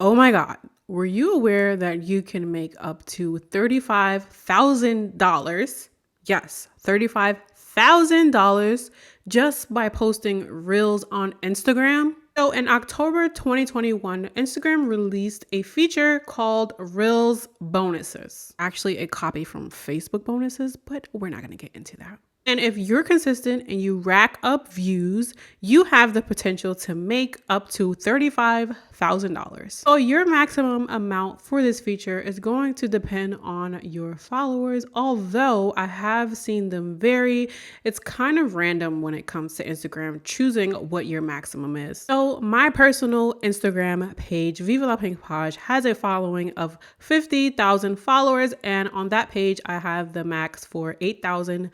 Oh my God. Were you aware that you can make up to $35,000? Yes, $35,000 just by posting reels on Instagram. So in October 2021, Instagram released a feature called Reels Bonuses. Actually, a copy from Facebook bonuses, but we're not going to get into that. And if you're consistent and you rack up views, you have the potential to make up to $35,000. So your maximum amount for this feature is going to depend on your followers, although I have seen them vary. It's kind of random when it comes to Instagram choosing what your maximum is. So my personal Instagram page, Viva La Pink Posh, has a following of 50,000 followers, and on that page I have the max for $8,500.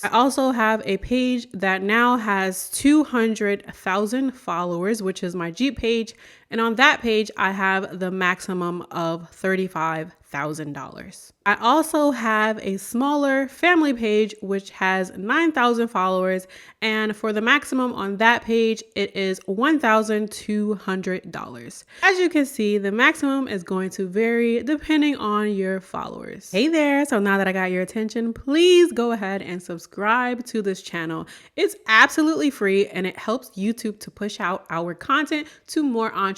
I also have a page that now has 200,000 followers, which is my Jeep page. And on that page, I have the maximum of $35,000. I also have a smaller family page, which has 9,000 followers. And for the maximum on that page, it is $1,200. As you can see, the maximum is going to vary depending on your followers. Hey there. So now that I got your attention, please go ahead and subscribe to this channel. It's absolutely free and it helps YouTube to push out our content to more entrepreneurs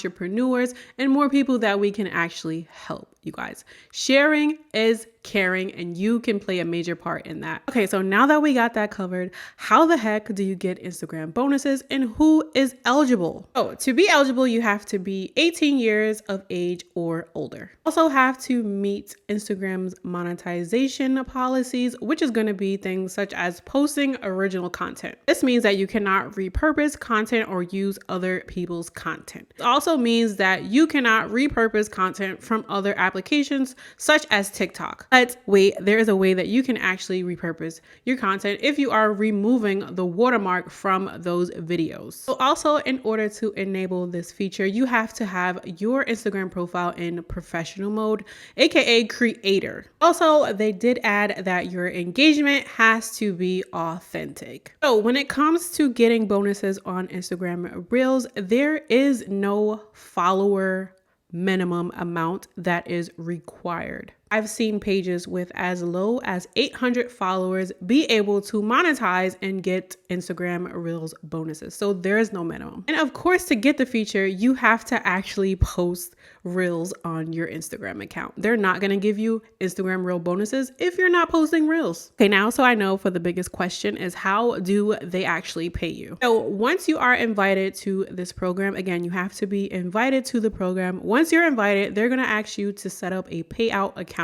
and more people that we can actually help. You guys, sharing is caring, and you can play a major part in that. Okay, so now that we got that covered, how the heck do you get Instagram bonuses and who is eligible? Oh, to be eligible, you have to be 18 years of age or older. Also have to meet Instagram's monetization policies, which is going to be things such as posting original content. This means that you cannot repurpose content or use other people's content. It also means that you cannot repurpose content from other applications such as TikTok. But wait, there is a way that you can actually repurpose your content if you are removing the watermark from those videos. So also, in order to enable this feature, you have to have your Instagram profile in professional mode, aka creator. Also, they did add that your engagement has to be authentic. So when it comes to getting bonuses on Instagram Reels, there is no follower minimum amount that is required. I've seen pages with as low as 800 followers be able to monetize and get Instagram Reels bonuses. So there is no minimum. And of course, to get the feature, you have to actually post Reels on your Instagram account. They're not going to give you Instagram Reel bonuses if you're not posting Reels. Okay, now so I know for the biggest question is, how do they actually pay you? So once you are invited to this program, again, you have to be invited to the program. Once you're invited, they're going to ask you to set up a payout account.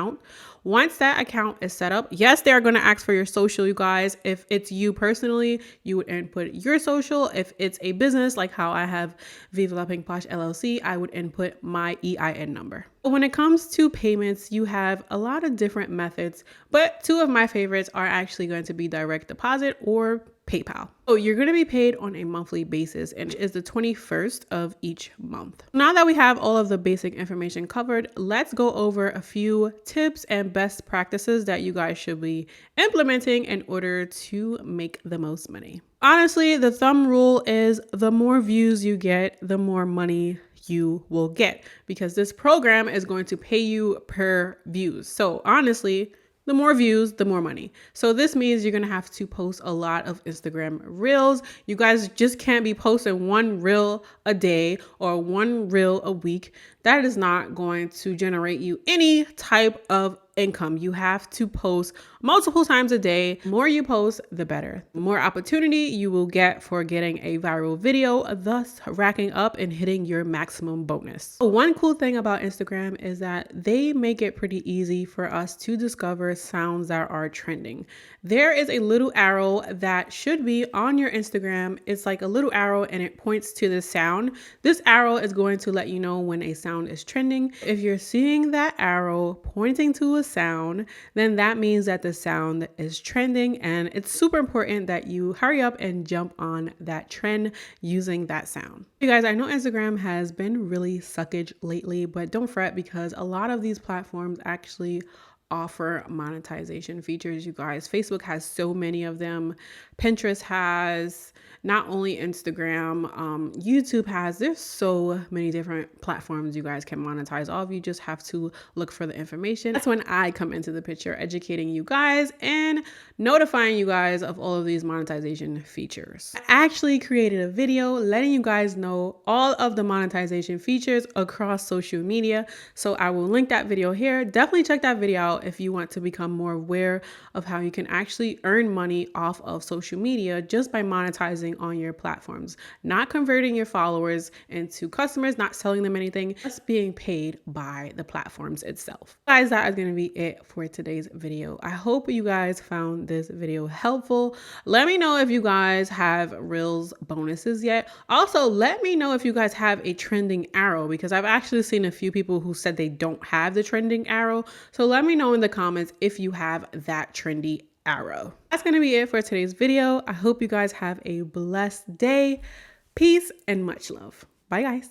Once that account is set up, yes, they're going to ask for your social, you guys. If it's you personally, you would input your social. If it's a business, like how I have Viva La Pink Posh LLC, I would input my EIN number. When it comes to payments, you have a lot of different methods, but two of my favorites are actually going to be direct deposit or PayPal. So you're going to be paid on a monthly basis, and it is the 21st of each month. Now that we have all of the basic information covered, let's go over a few tips and best practices that you guys should be implementing in order to make the most money. Honestly, the thumb rule is the more views you get, the more money you will get, because this program is going to pay you per views. So honestly, the more views, the more money. So this means you're going to have to post a lot of Instagram Reels. You guys just can't be posting one reel a day or one reel a week. That is not going to generate you any type of income. You have to post multiple times a day. The more you post, the better. The more opportunity you will get for getting a viral video, thus racking up and hitting your maximum bonus. One cool thing about Instagram is that they make it pretty easy for us to discover sounds that are trending. There is a little arrow that should be on your Instagram. It's like a little arrow and it points to the sound. This arrow is going to let you know when a sound is trending. If you're seeing that arrow pointing to a sound, then that means that the sound is trending, and it's super important that you hurry up and jump on that trend using that sound. You guys, I know Instagram has been really suckage lately, but don't fret, because a lot of these platforms actually offer monetization features. You guys, Facebook has so many of them. Pinterest has, not only Instagram, YouTube has. There's so many different platforms you guys can monetize. All of you just have to look for the information. That's when I come into the picture, educating you guys and notifying you guys of all of these monetization features. I actually created a video letting you guys know all of the monetization features across social media. So I will link that video here. Definitely check that video out if you want to become more aware of how you can actually earn money off of social media just by monetizing on your platforms, not converting your followers into customers, not selling them anything, just being paid by the platforms itself. Guys, that is going to be it for today's video. I hope you guys found this video helpful. Let me know if you guys have Reels bonuses yet. Also, let me know if you guys have a trending arrow, because I've actually seen a few people who said they don't have the trending arrow. So let me know in the comments if you have that trendy arrow. That's going to be it for today's video. I hope you guys have a blessed day. Peace and much love. Bye, guys.